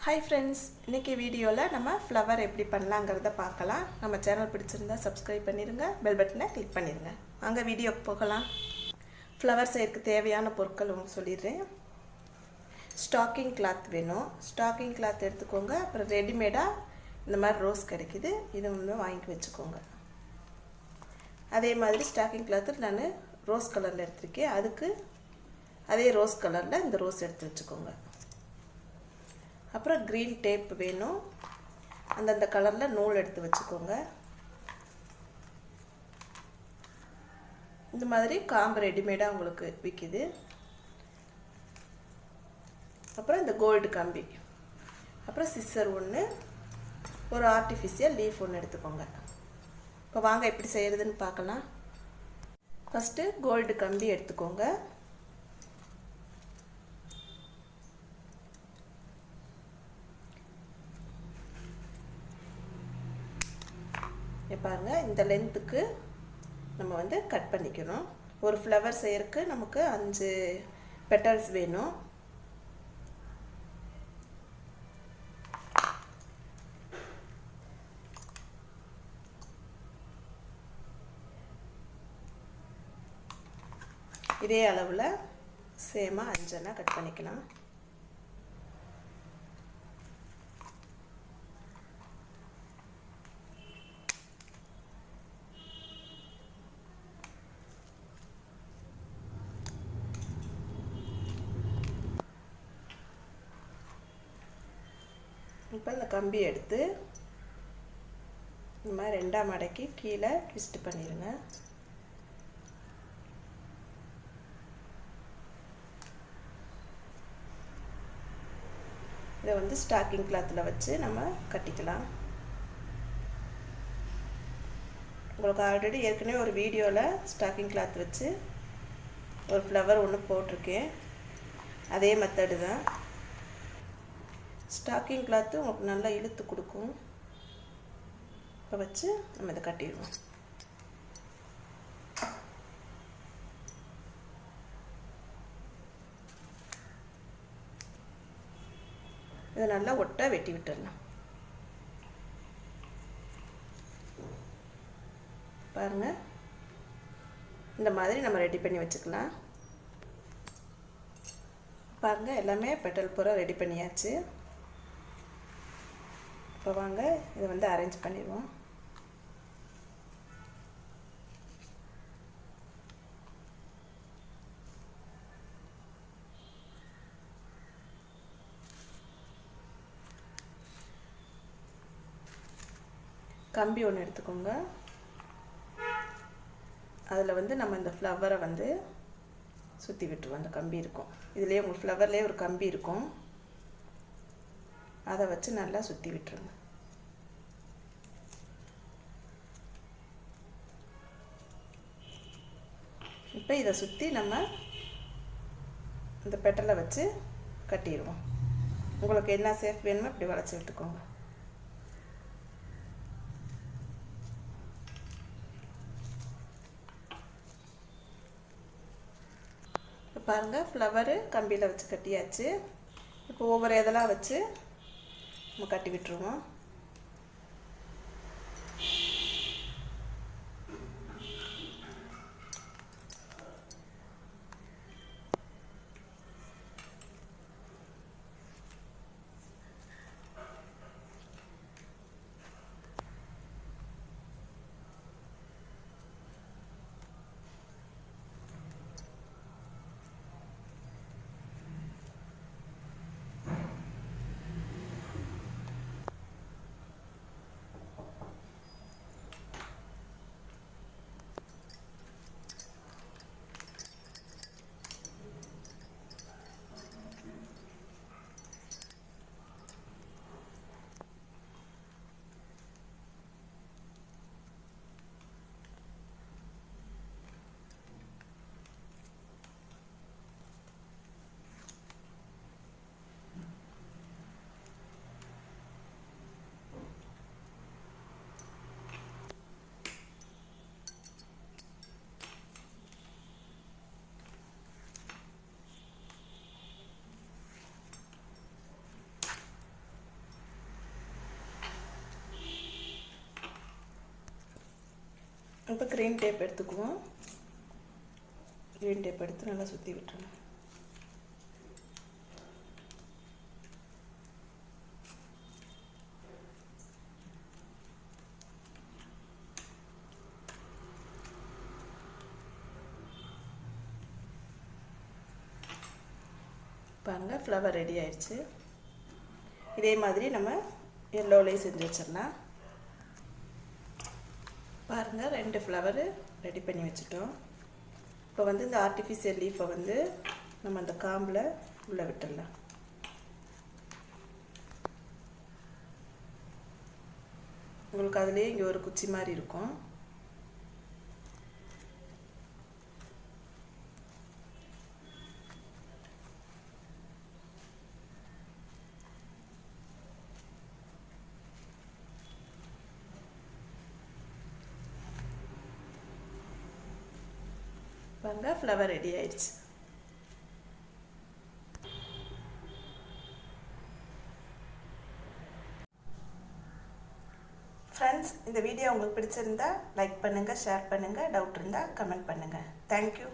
Hi friends, இன்னைக்கு வீடியோல நம்ம ஃப்ளவர் எப்படி பண்ணலாம்ங்கறத பார்க்கலாம். நம்ம சேனல் பிடிச்சிருந்தா subscribe பண்ணிருங்க, bell பட்டனை click பண்ணிருங்க. வாங்க வீடியோக்கு போகலாம். ஃப்ளவர் செய்யறதுக்கு தேவையான பொருட்கள் உங்களுக்கு சொல்லிறேன். ஸ்டாக்கிங் கிளாத் வேணும். ஸ்டாக்கிங் கிளாத் எடுத்துக்கோங்க. அப்புறம் ரெடிமேடா இந்த மாதிரி ரோஸ் கிடைக்குது. இது வந்து வாங்கி வெச்சுக்கோங்க. அதே மாதிரி ஸ்டாக்கிங் கிளாத் நான் ரோஸ் கலர்ல எடுத்துர்க்கேன். அதுக்கு அதே ரோஸ் கலர்ல இந்த ரோஸ் எடுத்து வெச்சுக்கோங்க. அப்புறம் green tape வேணும். அந்த கலர்ல நூல் எடுத்து வெச்சுக்கோங்க. இந்த மாதிரி காம்பு ரெடிமேடா உங்களுக்கு விக்குது. அப்புறம் இந்த கோல்ட் கம்பி. அப்புறம் சிசர் ஒன்னு, ஒரு ஆர்ட்டிஃபிஷியல் லீஃப் ஒன்னு எடுத்துக்கோங்க. இப்போ வாங்க எப்படி செய்யறதுன்னு பார்க்கலாம். ஃபர்ஸ்ட் கோல்ட் கம்பி எடுத்துக்கோங்க. பாருங்க இந்த லெந்த்துக்கு நம்ம வந்து கட் பண்ணிக்கணும். ஒரு ஃப்ளவர் செய்யறதுக்கு நமக்கு 5 பெட்டல்ஸ் வேணும். இதே அளவுல சேமா 5 கட் பண்ணிக்கலாம். இப்போ இந்த கம்பி எடுத்து இந்த மாதிரி ரெண்டா மடக்கி கீழே ட்விஸ்ட் பண்ணிருங்க. இதை வந்து ஸ்டாக்கிங் கிளாத்ல வச்சு நம்ம கட்டிக்கலாம். உங்களுக்கு ஆல்ரெடி ஏற்கனவே ஒரு வீடியோல ஸ்டாக்கிங் கிளாத் வச்சு ஒரு ஃப்ளவர் ஒன்று போட்டிருக்கேன். அதே மெத்தடு தான். ஸ்டாக்கிங் கிளாத் உங்களுக்கு நல்லா இழுத்து கொடுக்கும். இப்போ வச்சு நம்ம இதை கட்டிடுவோம். இதை நல்லா ஒட்டா வெட்டி விட்டுறலாம். பாருங்க இந்த மாதிரி நம்ம ரெடி பண்ணி வச்சுக்கலாம். பாருங்க எல்லாமே பெட்டல் பூரா ரெடி பண்ணியாச்சு. இப்போ வாங்க இதை வந்து அரேஞ்ச் பண்ணிடுவோம். கம்பி ஒன்று எடுத்துக்கோங்க. அதில் வந்து நம்ம இந்த ஃப்ளவரை வந்து சுற்றி விட்டுருவோம். அந்த கம்பி இருக்கும். இதுலேயே உங்களுக்கு ஃப்ளவர்லேயே ஒரு கம்பி இருக்கும். அதை வச்சு நல்லா சுற்றி விட்டுருங்க. இப்போ இதை சுற்றி நம்ம இந்த பெட்டலை வச்சு கட்டிடுவோம். உங்களுக்கு என்ன ஷேப் வேணுமோ இப்படி வளைச்சி விட்டுக்கோங்க. இப்போ பாருங்கள் ஃப்ளவரு கம்பியில் வச்சு கட்டியாச்சு. இப்போ ஒவ்வொரு இதெல்லாம் வச்சு நம்ம கட்டி விட்டுருவோம். இப்போ க்ரீன் டேப் எடுத்துக்குவோம். க்ரீன் டேப் எடுத்து நல்லா சுற்றி விட்டுறணும். பாருங்கள், ஃப்ளவர் ரெடி ஆயிடுச்சு. இதே மாதிரி நம்ம எல்லோலையும் செஞ்சு வச்சிடலாம். பாருங்கள், 2 ஃப்ளவரு ரெடி பண்ணி வச்சுட்டோம். இப்போ வந்து இந்த ஆர்டிஃபிஷியல் லீஃபை வந்து நம்ம அந்த காம்பில் உள்ளே விட்டுடலாம். உங்களுக்கு அதுலேயே இங்கே ஒரு குச்சி மாதிரி இருக்கும். பாருங்க, ஃப்ளவர் ரெடி ஆயிடுச்சு. ஃப்ரெண்ட்ஸ், இந்த வீடியோ உங்களுக்கு பிடிச்சிருந்தா லைக் பண்ணுங்கள், ஷேர் பண்ணுங்கள், டவுட் இருந்தால் கமெண்ட் பண்ணுங்கள். தேங்க்யூ.